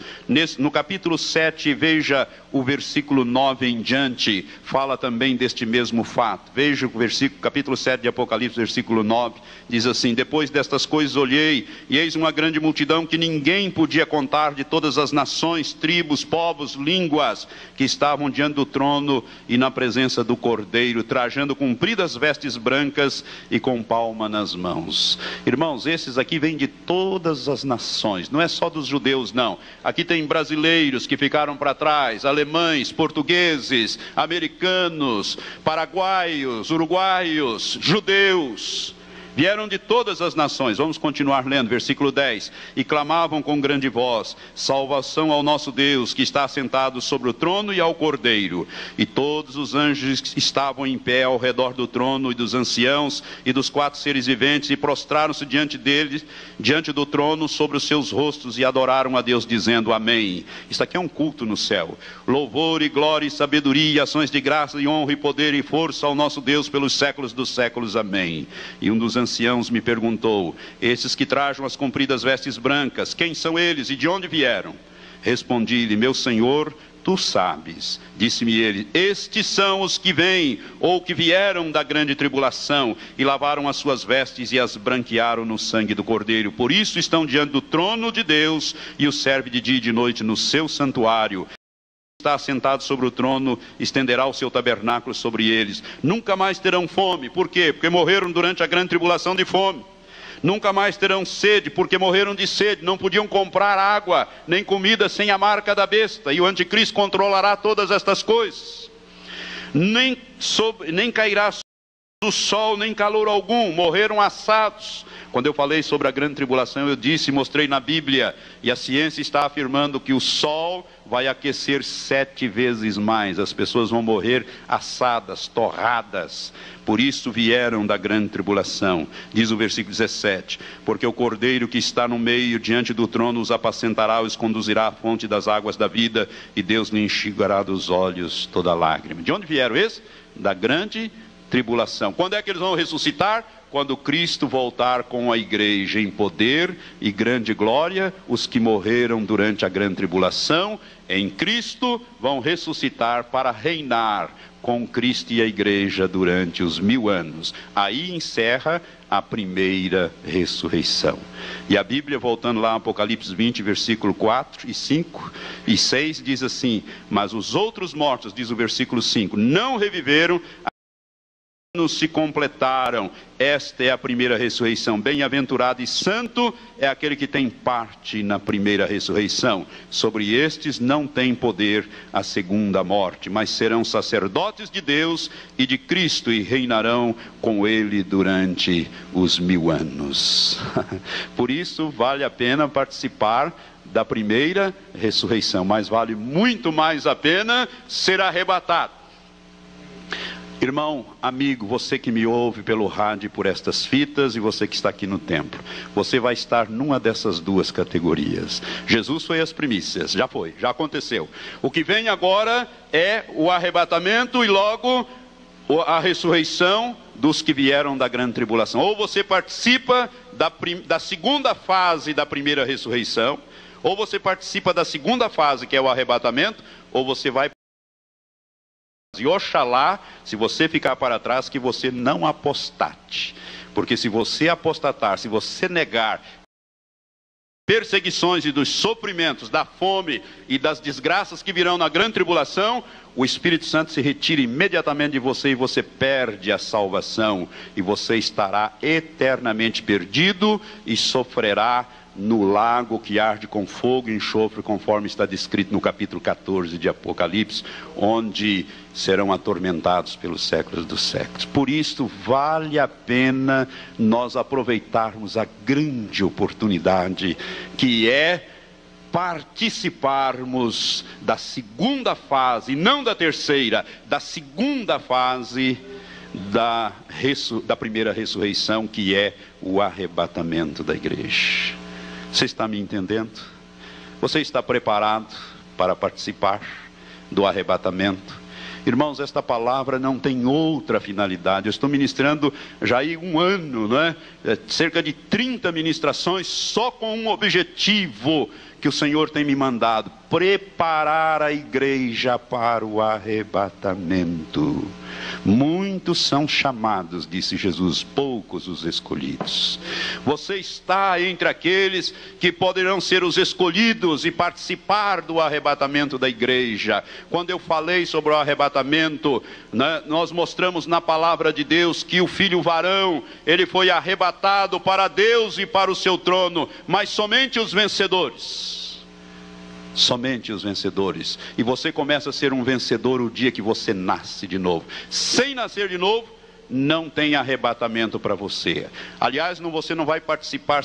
No capítulo 7, veja o versículo 9 em diante, fala também deste mesmo fato. Veja o versículo, capítulo 7 de Apocalipse, versículo 9, diz assim: depois destas coisas olhei, e eis uma grande multidão que ninguém podia contar, de todas as nações, tribos, povos, línguas, que estavam diante do trono e na presença do Cordeiro, trajando compridas vestes brancas e com palma nas mãos. Irmãos, esses aqui vêm de todas as nações, não é só dos judeus não. Aqui tem brasileiros que ficaram para trás, alemães, portugueses, americanos, paraguaios, uruguaios, judeus. Vieram de todas as nações. Vamos continuar lendo, versículo 10. E clamavam com grande voz: salvação ao nosso Deus, que está assentado sobre o trono, e ao Cordeiro. E todos os anjos estavam em pé ao redor do trono, e dos anciãos, e dos 4 seres viventes, e prostraram-se diante deles, diante do trono, sobre os seus rostos, e adoraram a Deus, dizendo: amém. Isso aqui é um culto no céu. Louvor e glória e sabedoria, e ações de graça e honra e poder e força ao nosso Deus pelos séculos dos séculos. Amém. E um dos anciãos me perguntou: esses que trajam as compridas vestes brancas, quem são eles e de onde vieram? Respondi-lhe: meu Senhor, tu sabes. Disse-me ele: estes são os que vêm, ou que vieram da grande tribulação, e lavaram as suas vestes e as branquearam no sangue do Cordeiro. Por isso estão diante do trono de Deus, e o serve de dia e de noite no seu santuário. Está assentado sobre o trono, estenderá o seu tabernáculo sobre eles. Nunca mais terão fome. Por quê? Porque morreram durante a grande tribulação de fome. Nunca mais terão sede, porque morreram de sede. Não podiam comprar água, nem comida sem a marca da besta. E o anticristo controlará todas estas coisas. Nem cairá do sol, nem calor algum. Morreram assados. Quando eu falei sobre a grande tribulação, eu disse, mostrei na Bíblia, e a ciência está afirmando que o sol vai aquecer 7 vezes mais. As pessoas vão morrer assadas, torradas. Por isso vieram da grande tribulação. Diz o versículo 17: porque o Cordeiro que está no meio, diante do trono, os apacentará, os conduzirá à fonte das águas da vida, e Deus lhe enxugará dos olhos toda lágrima. De onde vieram esses? Da grande tribulação. Quando é que eles vão ressuscitar? Quando Cristo voltar com a igreja em poder e grande glória. Os que morreram durante a grande tribulação em Cristo vão ressuscitar para reinar com Cristo e a igreja durante os 1000 anos. Aí encerra a primeira ressurreição. E a Bíblia, voltando lá, Apocalipse 20, versículo 4 e 5 e 6, diz assim: mas os outros mortos, diz o versículo 5, não reviveram, se completaram. Esta é a primeira ressurreição. Bem-aventurado e santo é aquele que tem parte na primeira ressurreição. Sobre estes não tem poder a segunda morte, mas serão sacerdotes de Deus e de Cristo, e reinarão com ele durante os 1000 anos. Por isso vale a pena participar da primeira ressurreição, mas vale muito mais a pena ser arrebatado. Irmão, amigo, você que me ouve pelo rádio, por estas fitas, e você que está aqui no templo, você vai estar numa dessas duas categorias. Jesus foi as primícias, já foi, já aconteceu. O que vem agora é o arrebatamento e logo a ressurreição dos que vieram da grande tribulação. Ou você participa da segunda fase da primeira ressurreição, ou você participa da segunda fase, que é o arrebatamento, ou você vai. E oxalá, se você ficar para trás, que você não apostate. Porque se você apostatar, se você negar perseguições e dos sofrimentos, da fome e das desgraças que virão na grande tribulação, o Espírito Santo se retira imediatamente de você e você perde a salvação. E você estará eternamente perdido e sofrerá no lago que arde com fogo e enxofre, conforme está descrito no capítulo 14 de Apocalipse, onde serão atormentados pelos séculos dos séculos. Por isso vale a pena nós aproveitarmos a grande oportunidade que é participarmos da segunda fase, não da terceira, da segunda fase da primeira ressurreição, que é o arrebatamento da igreja. Você está me entendendo? Você está preparado para participar do arrebatamento? Irmãos, esta palavra não tem outra finalidade. Eu estou ministrando já há 1 ano, não é? Cerca de 30 ministrações só com um objetivo que o Senhor tem me mandado: preparar a igreja para o arrebatamento. Muitos são chamados, disse Jesus, poucos os escolhidos. Você está entre aqueles que poderão ser os escolhidos e participar do arrebatamento da igreja. Quando eu falei sobre o arrebatamento, né, nós mostramos na palavra de Deus que o filho varão, ele foi arrebatado para Deus e para o seu trono, mas somente os vencedores. Somente os vencedores. E você começa a ser um vencedor o dia que você nasce de novo. Sem nascer de novo, não tem arrebatamento para você. Aliás, você não vai participar,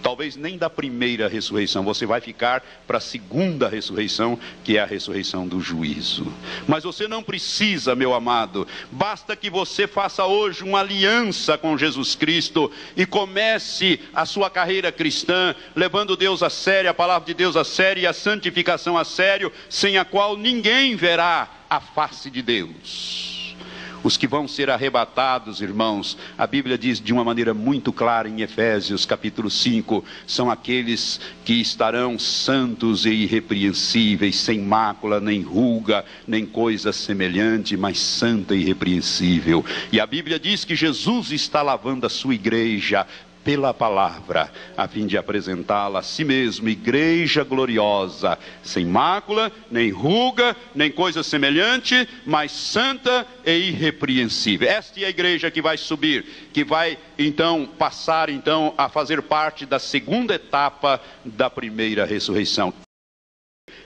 talvez nem da primeira ressurreição. Você vai ficar para a segunda ressurreição, que é a ressurreição do juízo. Mas você não precisa, meu amado. Basta que você faça hoje uma aliança com Jesus Cristo e comece a sua carreira cristã, levando Deus a sério, a palavra de Deus a sério e a santificação a sério, sem a qual ninguém verá a face de Deus. Os que vão ser arrebatados, irmãos, a Bíblia diz de uma maneira muito clara em Efésios capítulo 5, são aqueles que estarão santos e irrepreensíveis, sem mácula, nem ruga, nem coisa semelhante, mas santa e irrepreensível. E a Bíblia diz que Jesus está lavando a sua igreja pela palavra, a fim de apresentá-la a si mesmo, igreja gloriosa, sem mácula, nem ruga, nem coisa semelhante, mas santa e irrepreensível. Esta é a igreja que vai subir, que vai então passar então a fazer parte da segunda etapa da primeira ressurreição.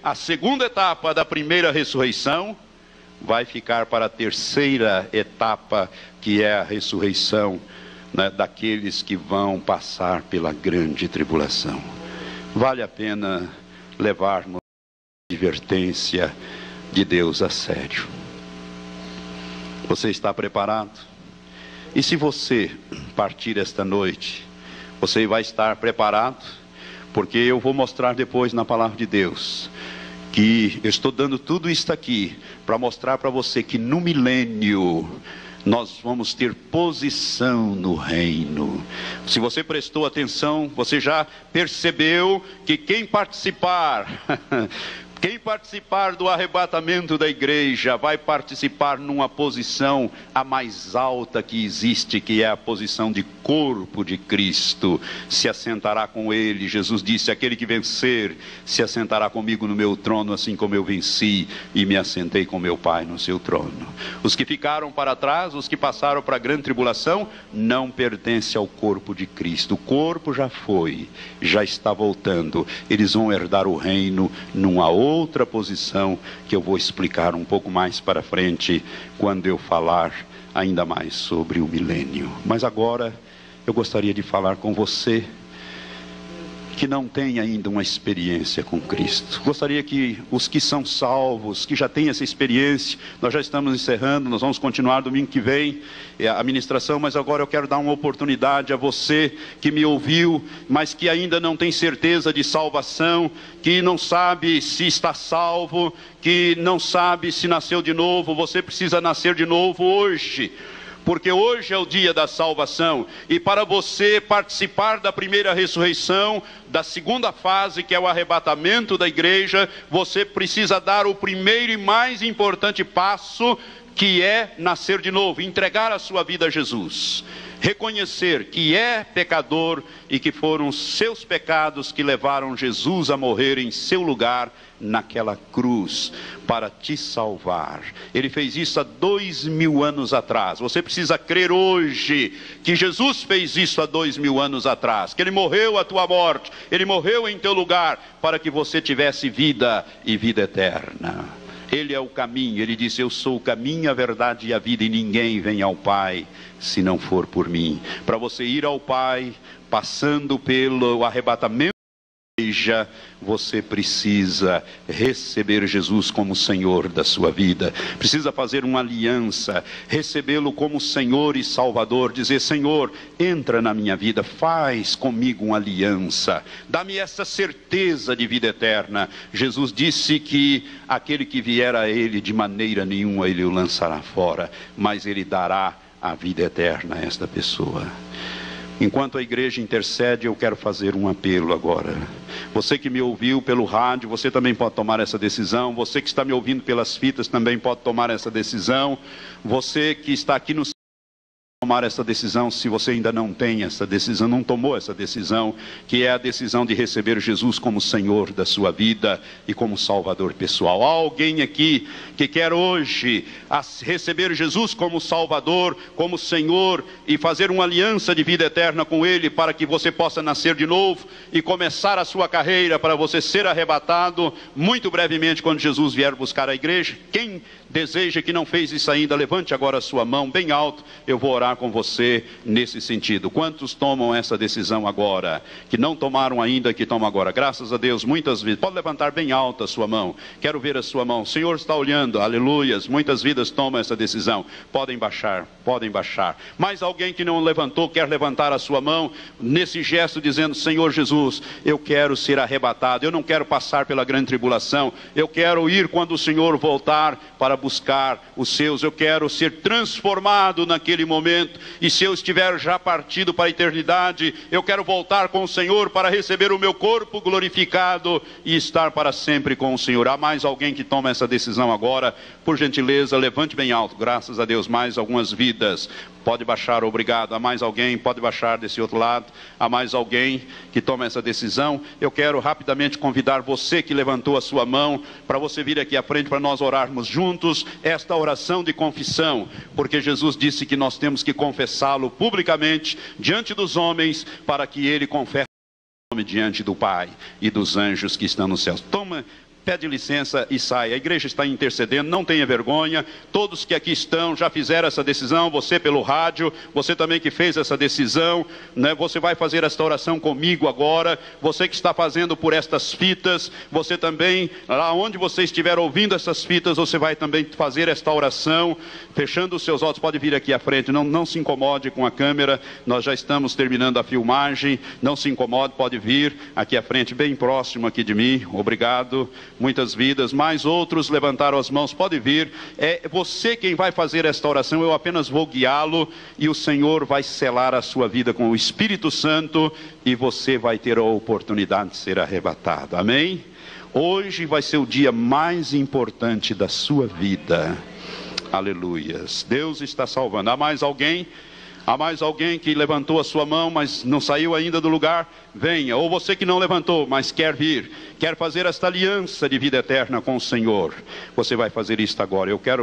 A segunda etapa da primeira ressurreição vai ficar para a terceira etapa, que é a ressurreição, né, daqueles que vão passar pela grande tribulação. Vale a pena levarmos a advertência de Deus a sério. Você está preparado? E se você partir esta noite, você vai estar preparado? Porque eu vou mostrar depois na palavra de Deus que eu estou dando tudo isso aqui para mostrar para você que no milênio nós vamos ter posição no reino. Se você prestou atenção, você já percebeu que quem participar do arrebatamento da igreja vai participar numa posição a mais alta que existe, que é a posição de corpo de Cristo. Se assentará com ele. Jesus disse: aquele que vencer se assentará comigo no meu trono, assim como eu venci e me assentei com meu Pai no seu trono. Os que ficaram para trás, os que passaram para a grande tribulação, não pertencem ao corpo de Cristo. O corpo já foi, já está voltando. Eles vão herdar o reino numa outra posição, que eu vou explicar um pouco mais para frente, quando eu falar ainda mais sobre o milênio. Mas agora eu gostaria de falar com você que não tem ainda uma experiência com Cristo. Gostaria que os que são salvos, que já têm essa experiência, nós já estamos encerrando, nós vamos continuar domingo que vem a ministração, mas agora eu quero dar uma oportunidade a você que me ouviu, mas que ainda não tem certeza de salvação, que não sabe se está salvo, que não sabe se nasceu de novo. Você precisa nascer de novo hoje, porque hoje é o dia da salvação. E para você participar da primeira ressurreição, da segunda fase, que é o arrebatamento da igreja, você precisa dar o primeiro e mais importante passo, que é nascer de novo, entregar a sua vida a Jesus. Reconhecer que é pecador e que foram seus pecados que levaram Jesus a morrer em seu lugar naquela cruz para te salvar. Ele fez isso há 2000 anos atrás. Você precisa crer hoje que Jesus fez isso há 2000 anos atrás, que Ele morreu a tua morte, Ele morreu em teu lugar para que você tivesse vida e vida eterna. Ele é o caminho. Ele disse: eu sou o caminho, a verdade e a vida, e ninguém vem ao Pai se não for por mim. Para você ir ao Pai, passando pelo arrebatamento da igreja, você precisa receber Jesus como Senhor da sua vida. Precisa fazer uma aliança, recebê-lo como Senhor e Salvador. Dizer: Senhor, entra na minha vida, faz comigo uma aliança, dá-me essa certeza de vida eterna. Jesus disse que aquele que vier a Ele, de maneira nenhuma Ele o lançará fora, mas Ele dará a vida eterna a esta pessoa. Enquanto a igreja intercede, eu quero fazer um apelo agora. Você que me ouviu pelo rádio, você também pode tomar essa decisão. Você que está me ouvindo pelas fitas também pode tomar essa decisão. Você que está aqui no tomar essa decisão, se você ainda não tem essa decisão, não tomou essa decisão, que é a decisão de receber Jesus como Senhor da sua vida e como Salvador pessoal. Há alguém aqui que quer hoje receber Jesus como Salvador, como Senhor, e fazer uma aliança de vida eterna com Ele, para que você possa nascer de novo e começar a sua carreira, para você ser arrebatado muito brevemente quando Jesus vier buscar a igreja? Quem deseja, que não fez isso ainda, levante agora a sua mão bem alto. Eu vou orar com você nesse sentido. Quantos tomam essa decisão agora? Que não tomaram ainda, que tomam agora. Graças a Deus, muitas vidas. Pode levantar bem alta a sua mão. Quero ver a sua mão. O Senhor está olhando, aleluias. Muitas vidas tomam essa decisão. Podem baixar, podem baixar. Mas alguém que não levantou, quer levantar a sua mão nesse gesto dizendo: Senhor Jesus, eu quero ser arrebatado. Eu não quero passar pela grande tribulação. Eu quero ir quando o Senhor voltar para buscar os seus. Eu quero ser transformado naquele momento. E se eu estiver já partido para a eternidade, eu quero voltar com o Senhor para receber o meu corpo glorificado e estar para sempre com o Senhor. Há mais alguém que toma essa decisão agora? Por gentileza, levante bem alto. Graças a Deus, mais algumas vidas. Pode baixar, obrigado. Há mais alguém? Pode baixar desse outro lado. Há mais alguém que toma essa decisão? Eu quero rapidamente convidar você que levantou a sua mão, para você vir aqui à frente para nós orarmos juntos esta oração de confissão, porque Jesus disse que nós temos que confessá-lo publicamente diante dos homens, para que ele confesse o nome diante do Pai e dos anjos que estão nos céus. Pede licença e sai. A igreja está intercedendo, não tenha vergonha. Todos que aqui estão já fizeram essa decisão. Você pelo rádio, você também que fez essa decisão, né? Você vai fazer esta oração comigo agora. Você que está fazendo por estas fitas, você também, lá onde você estiver ouvindo essas fitas, você vai também fazer esta oração, fechando os seus olhos. Pode vir aqui à frente, não se incomode com a câmera, nós já estamos terminando a filmagem. Não se incomode, pode vir aqui à frente, bem próximo aqui de mim. Obrigado. Muitas vidas, mais outros levantaram as mãos. Pode vir, é você quem vai fazer esta oração. Eu apenas vou guiá-lo e o Senhor vai selar a sua vida com o Espírito Santo e você vai ter a oportunidade de ser arrebatado. Amém? Hoje vai ser o dia mais importante da sua vida. Aleluias. Deus está salvando. Há mais alguém? Há mais alguém que levantou a sua mão, mas não saiu ainda do lugar? Venha. Ou você que não levantou, mas quer vir, quer fazer esta aliança de vida eterna com o Senhor. Você vai fazer isto agora. Eu quero